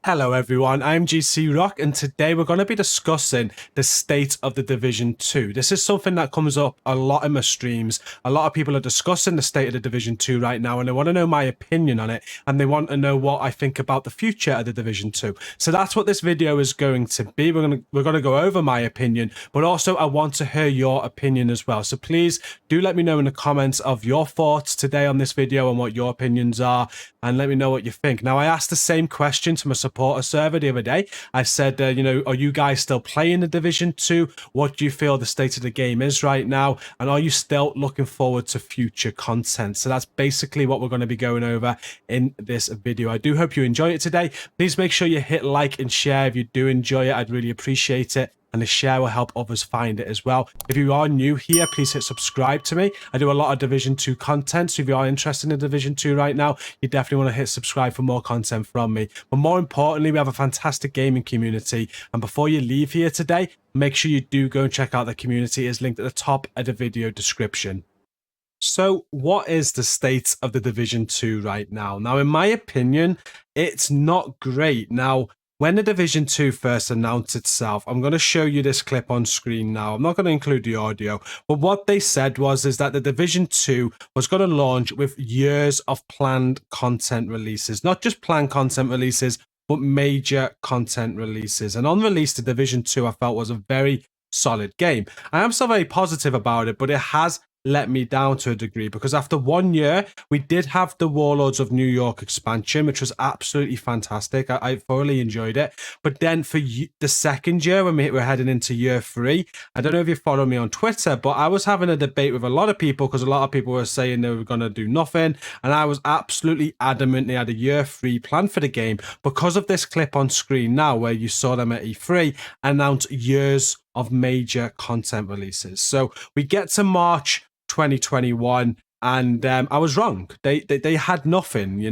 Hello everyone, I'm GCROCK and today we're going to be discussing the state of the Division 2. This is something that comes up a lot in my streams. A lot of people are discussing the state of the Division 2 right now and they want to know my opinion on it and they want to know what I think about the future of the Division 2. So that's what this video is going to be. We're going to go over my opinion, but also I want to hear your opinion as well. So please do let me know in the comments of your thoughts today on this video and what your opinions are, and let me know what you think. Now, I asked the same question to my supporter server the other day. I said, are you guys still playing the Division 2? What do you feel the state of the game is right now? And are you still looking forward to future content? So that's basically what we're going to be going over in this video. I do hope you enjoy it today. Please make sure you hit like and share if you do enjoy it. I'd really appreciate it. And the share will help others find it as well. If you are new here, please hit subscribe to me. I do a lot of Division 2 content, so if you are interested in Division 2 right now, you definitely want to hit subscribe for more content from me. But more importantly, we have a fantastic gaming community. And before you leave here today, make sure you do go and check out the community. It's linked at the top of the video description. So what is the state of the Division 2 right now? Now, in my opinion, it's not great. Now, when the Division 2 first announced itself, I'm going to show you this clip on screen now. I'm not going to include the audio, but what they said is that the Division 2 was going to launch with years of planned content releases. Not just planned content releases, but major content releases. And on release, the Division 2 I felt was a very solid game. I am still very positive about it, but it has let me down to a degree, because after 1 year we did have the Warlords of New York expansion, which was absolutely fantastic. I thoroughly enjoyed it. But then for the second year, when we were heading into year 3, I don't know if you follow me on Twitter, but I was having a debate with a lot of people, because a lot of people were saying they were going to do nothing, and I was absolutely adamant they had a year 3 plan for the game, because of this clip on screen now where you saw them at E3 announce years of major content releases. So we get to March 2021 and I was wrong. They had nothing,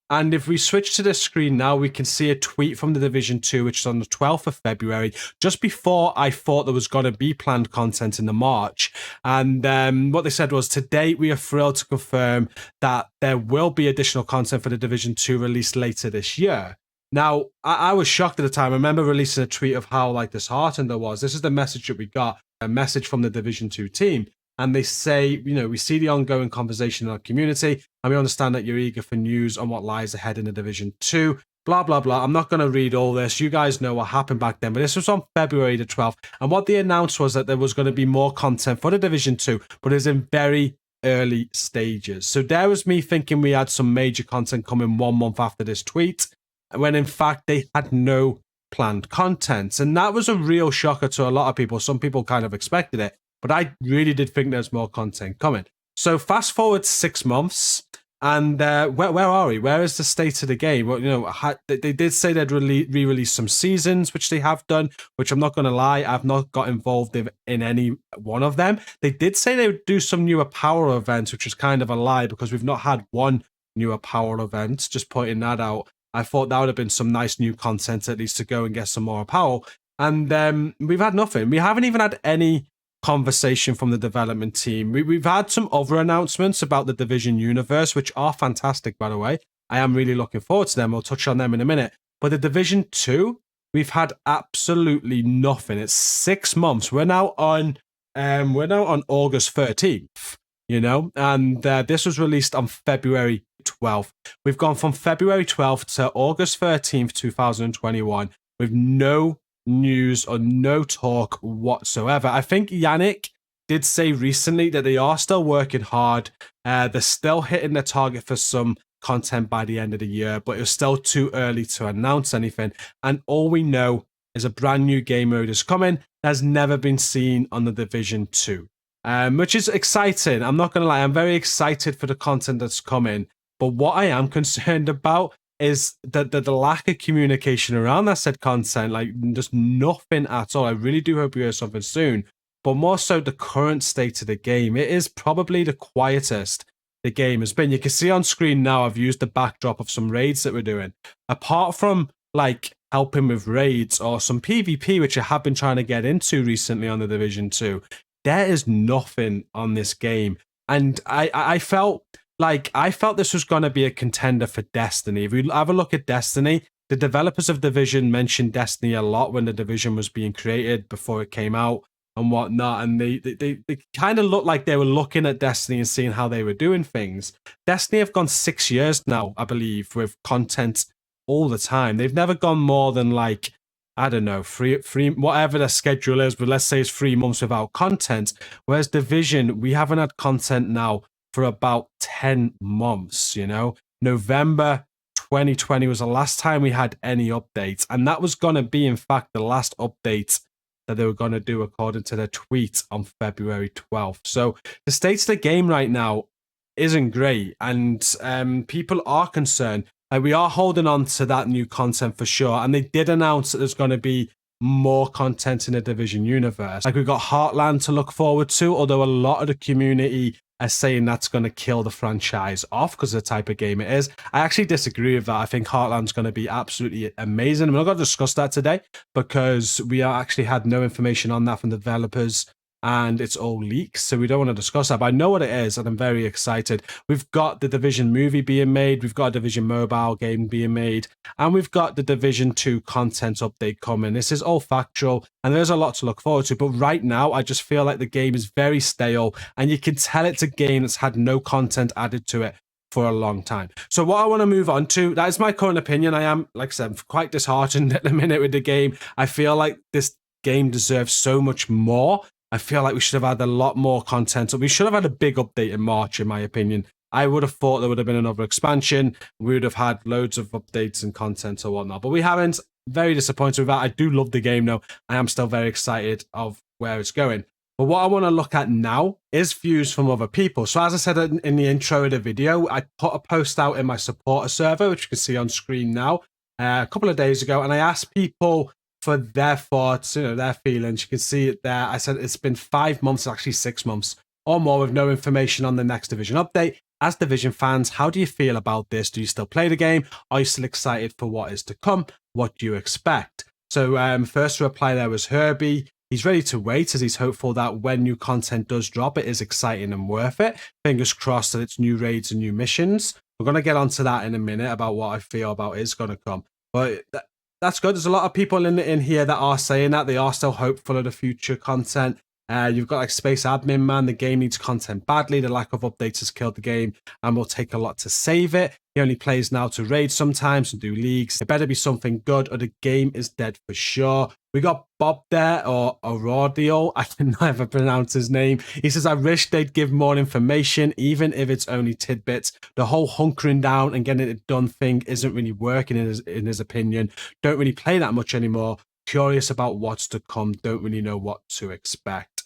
And if we switch to the screen now, we can see a tweet from the Division 2, which is on the 12th of February, just before I thought there was going to be planned content in the March. And what they said was, today we are thrilled to confirm that there will be additional content for the Division 2 released later this year. Now, I was shocked at the time. I remember releasing a tweet of how disheartened I was. This is the message that we got, a message from the Division 2 team. And they say, we see the ongoing conversation in our community, and we understand that you're eager for news on what lies ahead in the Division 2, blah, blah, blah. I'm not going to read all this. You guys know what happened back then, but this was on February the 12th. And what they announced was that there was going to be more content for the Division 2, but it's in very early stages. So there was me thinking we had some major content coming 1 month after this tweet, when in fact they had no planned content. And that was a real shocker to a lot of people. Some people kind of expected it, but I really did think there's more content coming. So fast forward 6 months, and where are we? Where is the state of the game? Well, they did say they'd re-release some seasons, which they have done, which I'm not going to lie, I've not got involved in any one of them. They did say they would do some newer power events, which is kind of a lie, because we've not had one newer power event, just pointing that out. I thought that would have been some nice new content, at least to go and get some more power. And we've had nothing. We haven't even had any conversation from the development team. We've had some other announcements about the Division universe, which are fantastic, by the way. I am really looking forward to them. We'll touch on them in a minute. But the Division 2, we've had absolutely nothing. It's 6 months. We're now on August 13th, and this was released on February 12th. We've gone from February 12th to August 13th, 2021 with no news or no talk whatsoever. I think Yannick did say recently that they are still working hard. They're still hitting their target for some content by the end of the year, but it's still too early to announce anything. And all we know is a brand new game mode is coming that's never been seen on the Division 2, which is exciting. I'm not going to lie, I'm very excited for the content that's coming. But what I am concerned about is that the lack of communication around that said content, just nothing at all. I really do hope we hear something soon, but more so the current state of the game. It is probably the quietest the game has been. You can see on screen now, I've used the backdrop of some raids that we're doing. Apart from helping with raids or some PvP, which I have been trying to get into recently on the Division 2, there is nothing on this game. And I felt this was going to be a contender for Destiny. If we have a look at Destiny, The developers of Division mentioned Destiny a lot when the Division was being created before it came out and whatnot, and they kind of looked like they were looking at Destiny and seeing how they were doing things. Destiny have gone 6 years now, I believe, with content all the time. They've never gone more than like, I don't know, three, whatever their schedule is, but let's say it's 3 months without content. Whereas Division, we haven't had content now for about 10 months, you know? November 2020 was the last time we had any updates. And that was going to be, in fact, the last update that they were going to do according to their tweet on February 12th. So the state of the game right now isn't great. And people are concerned. Like, we are holding on to that new content for sure. And they did announce that there's going to be more content in the Division universe. Like, we've got Heartland to look forward to, although a lot of the community are saying that's going to kill the franchise off because of the type of game it is. I actually disagree with that. I think Heartland's going to be absolutely amazing. We're not going to discuss that today because we actually had no information on that from the developers, and it's all leaks, so we don't want to discuss that. But I know what it is, and I'm very excited. We've got the Division movie being made, we've got a Division mobile game being made, and we've got the Division 2 content update coming. This is all factual, and there's a lot to look forward to. But right now, I just feel like the game is very stale, and you can tell it's a game that's had no content added to it for a long time. So what I want to move on to, that is my current opinion. I am, like I said, quite disheartened at the minute with the game. I feel like this game deserves so much more. I feel like we should have had a lot more content. So we should have had a big update in March, in my opinion. I would have thought there would have been another expansion. We would have had loads of updates and content or whatnot, but we haven't. Very disappointed with that. I do love the game though. I am still very excited of where it's going. But what I want to look at now is views from other people. So as I said in the intro of the video, I put a post out in my supporter server, which you can see on screen now, a couple of days ago, and I asked people for their thoughts, you know, their feelings. You can see it there. I said it's been 5 months, actually 6 months or more, with no information on the next Division update. As Division fans, how do you feel about this? Do you still play the game? Are you still excited for what is to come? What do you expect? So first reply there was Herbie. He's ready to wait as he's hopeful that when new content does drop, it is exciting and worth it. Fingers crossed that it's new raids and new missions. We're going to get onto that in a minute about what I feel about is going to come. But that's good. There's a lot of people in here that are saying that. They are still hopeful of the future content. You've got like Space Admin Man. The game needs content badly. The lack of updates has killed the game and will take a lot to save it. He only plays now to raid sometimes and do leagues. It better be something good or the game is dead for sure. We got Bob there, or Aurodial. I can never pronounce his name. He says, I wish they'd give more information, even if it's only tidbits. The whole hunkering down and getting it done thing isn't really working in his opinion. Don't really play that much anymore. Curious about what's to come. Don't really know what to expect.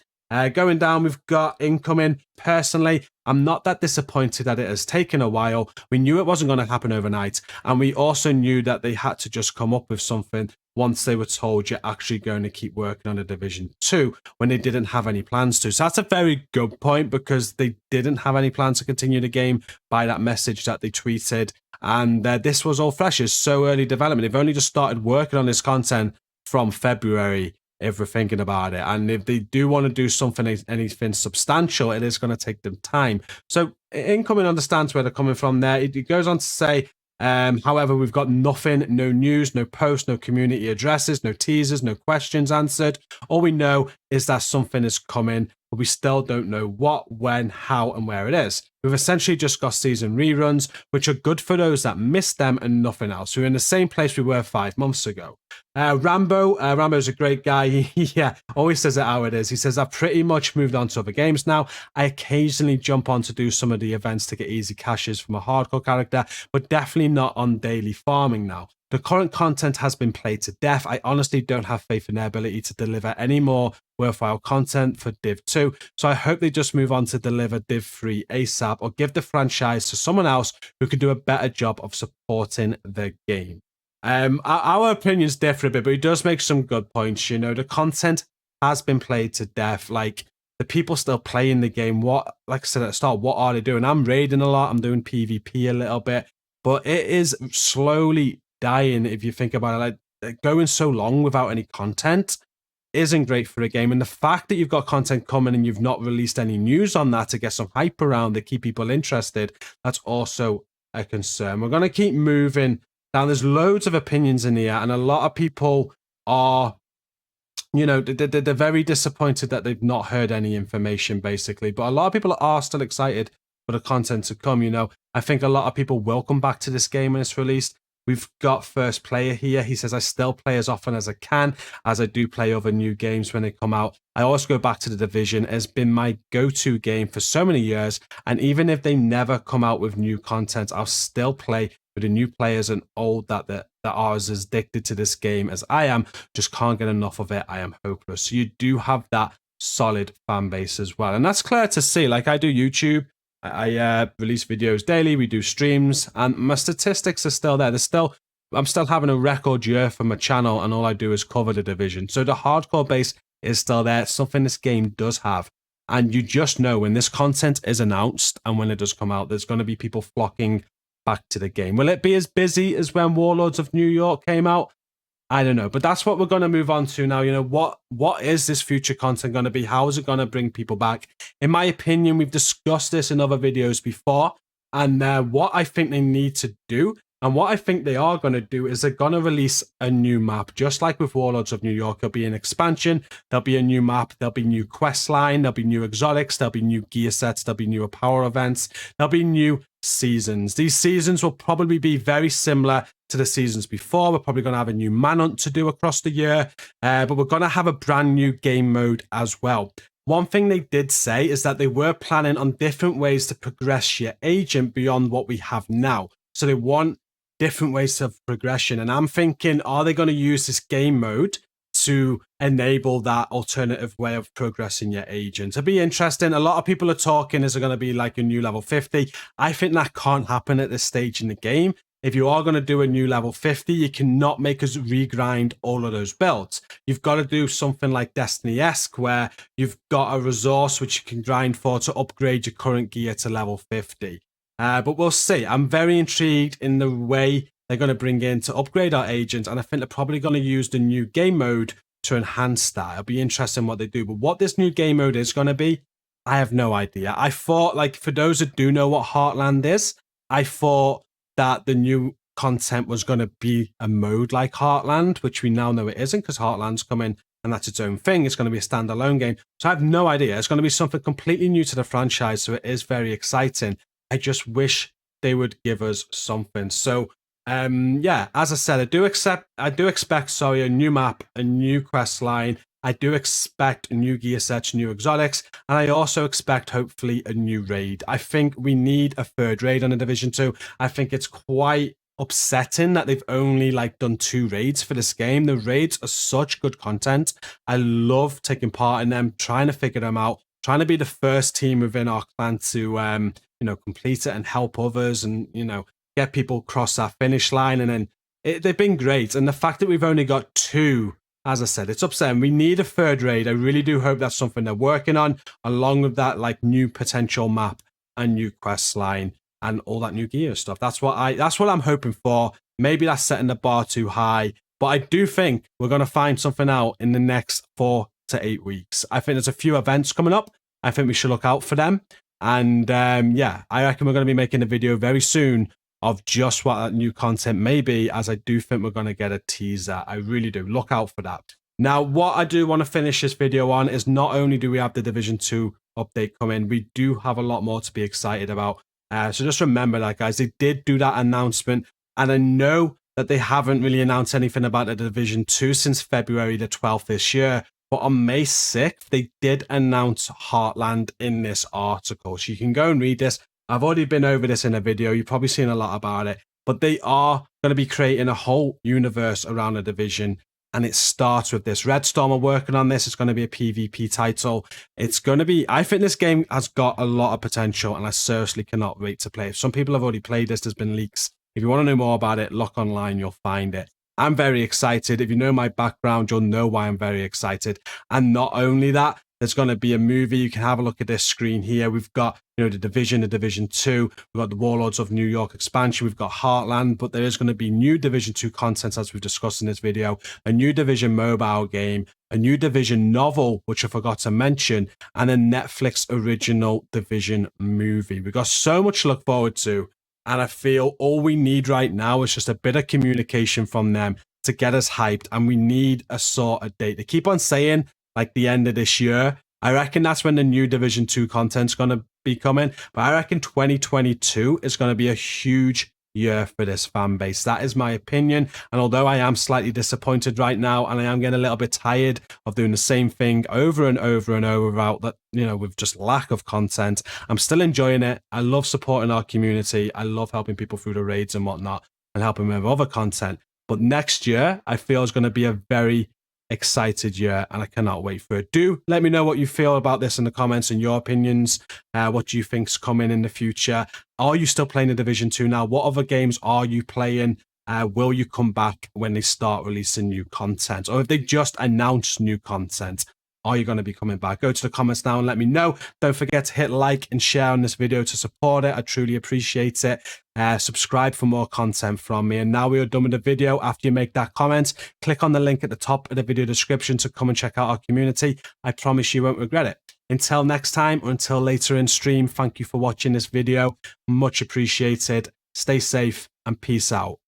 Going down, we've got incoming. Personally, I'm not that disappointed that it has taken a while. We knew it wasn't going to happen overnight. And we also knew that they had to just come up with something once they were told you're actually going to keep working on a Division 2 when they didn't have any plans to. So that's a very good point, because they didn't have any plans to continue the game by that message that they tweeted. And this was all fresh. It's so early development. They've only just started working on this content from February, if we're thinking about it. And if they do want to do something, anything substantial, it is going to take them time. So Incoming understands where they're coming from there. It goes on to say, however, we've got nothing, no news, no posts, no community addresses, no teasers, no questions answered. All we know is that something is coming, but we still don't know what, when, how, and where it is. We've essentially just got season reruns, which are good for those that missed them and nothing else. We're in the same place we were 5 months ago. Rambo's a great guy. He always says it how it is. He says, I've pretty much moved on to other games now. I occasionally jump on to do some of the events to get easy caches from a hardcore character, but definitely not on daily farming now. The current content has been played to death. I honestly don't have faith in their ability to deliver any more worthwhile content for Div 2, so I hope they just move on to deliver Div 3 ASAP, or give the franchise to someone else who can do a better job of supporting the game. Our opinions differ a bit, but he does make some good points. You know, the content has been played to death. Like, the people still playing the game. What, like I said at the start, what are they doing? I'm raiding a lot. I'm doing PvP a little bit, but it is slowly dying. If you think about it, like going so long without any content isn't great for a game. And the fact that you've got content coming and you've not released any news on that to get some hype around to keep people interested, that's also a concern. We're going to keep moving Now, there's loads of opinions in here, and a lot of people are, you know, they're very disappointed that they've not heard any information, basically. But a lot of people are still excited for the content to come, you know. I think a lot of people will come back to this game when it's released. We've got First Player here. He says, I still play as often as I can, as I do play other new games when they come out. I always go back to The Division. It's been my go-to game for so many years. And even if they never come out with new content, I'll still play with the new players and old that are as addicted to this game as I am. Just can't get enough of it. I am hopeless. So you do have that solid fan base as well. And that's clear to see. Like, I do YouTube. I release videos daily. We do streams, and my statistics are still there. I'm still having a record year for my channel, and all I do is cover the Division. So the hardcore base is still there. It's something this game does have. And you just know when this content is announced and when it does come out, there's going to be people flocking back to the game. Will it be as busy as when Warlords of New York came out? I don't know, but that's what we're going to move on to now. You know, what is this future content going to be? How is it going to bring people back? In my opinion, we've discussed this in other videos before, and what I think they need to do, and what I think they are going to do, is they're going to release a new map. Just like with Warlords of New York, there'll be an expansion, there'll be a new map, there'll be new quest line, there'll be new exotics, there'll be new gear sets, there'll be new power events, there'll be new seasons. These seasons will probably be very similar to the seasons before. We're probably going to have a new manhunt to do across the year, but we're going to have a brand new game mode as well. One thing they did say is that they were planning on different ways to progress your agent beyond what we have now. So they want different ways of progression. And I'm thinking, are they going to use this game mode to enable that alternative way of progressing your agent? It'll be interesting. A lot of people are talking, is it going to be like a new level 50? I think that can't happen at this stage in the game. If you are going to do a new level 50, you cannot make us regrind all of those builds. You've got to do something like Destiny-esque, where you've got a resource which you can grind for to upgrade your current gear to level 50. But we'll see. I'm very intrigued in the way they're going to bring in to upgrade our agent, and I think they're probably going to use the new game mode to enhance that. It'll be interesting what they do. But what this new game mode is going to be, I have no idea. I thought, like, for those that do know what Heartland is, I thought that the new content was going to be a mode like Heartland, which we now know it isn't, because Heartland's coming and that's its own thing. It's going to be a standalone game. So I have no idea. It's going to be something completely new to the franchise, so it is very exciting. I just wish they would give us something. So, yeah, as I said, I do expect, a new map, a new quest line. I do expect new gear sets, new exotics, and I also expect, hopefully, a new raid. I think we need a third raid on the Division 2. I think it's quite upsetting that they've only done 2 raids for this game. The raids are such good content. I love taking part in them, trying to figure them out, trying to be the first team within our clan to complete it and help others, and get people across that finish line. And then they've been great. And the fact that we've only got 2, as I said, it's upsetting. We need a third raid. I really do hope that's something they're working on, along with that new potential map and new quest line and all that new gear stuff. That's what I'm hoping for. Maybe that's setting the bar too high, but I do think we're going to find something out in the next 4 to 8 weeks. I think there's a few events coming up. I think we should look out for them. And yeah, I reckon we're going to be making a video very soon of just what that new content may be, as I do think we're going to get a teaser. I really do. Look out for that. Now, what I do want to finish this video on is, not only do we have the Division 2 update coming, we do have a lot more to be excited about. So just remember that, guys. They did do that announcement, and I know that they haven't really announced anything about the Division 2 since February the 12th this year. But on May 6th, they did announce Heartland in this article. So you can go and read this. I've already been over this in a video. You've probably seen a lot about it. But they are going to be creating a whole universe around the Division. And it starts with this. Redstorm are working on this. It's going to be a PvP title. It's going to be... I think this game has got a lot of potential, and I seriously cannot wait to play it. Some people have already played this. There's been leaks. If you want to know more about it, look online. You'll find it. I'm very excited. If you know my background, you'll know why I'm very excited. And not only that, there's going to be a movie. You can have a look at this screen here. We've got, the Division, the Division 2. We've got the Warlords of New York expansion. We've got Heartland, but there is going to be new Division 2 content, as we've discussed in this video, a new Division mobile game, a new Division novel, which I forgot to mention, and a Netflix original Division movie. We've got so much to look forward to. And I feel all we need right now is just a bit of communication from them to get us hyped. And we need a sort of date. They keep on saying like the end of this year. I reckon that's when the new Division 2 content's going to be coming. But I reckon 2022 is going to be a huge year for this fan base. That is my opinion. And although I am slightly disappointed right now, and I am getting a little bit tired of doing the same thing over and over and over without that, with just lack of content, I'm still enjoying it. I love supporting our community. I love helping people through the raids and whatnot and helping with other content. But next year, I feel is going to be a very excited year, and I cannot wait for it. Do let me know what you feel about this in the comments and your opinions. What do you think's coming in the future? Are you still playing the Division 2 now? What other games are you playing? Will you come back when they start releasing new content, or if they just announce new content? Are you going to be coming back? Go to the comments now and let me know. Don't forget to hit like and share on this video to support it. I truly appreciate it. Subscribe for more content from me. And now we are done with the video. After you make that comment, click on the link at the top of the video description to come and check out our community. I promise you won't regret it. Until next time, or until later in stream, thank you for watching this video. Much appreciated. Stay safe and peace out.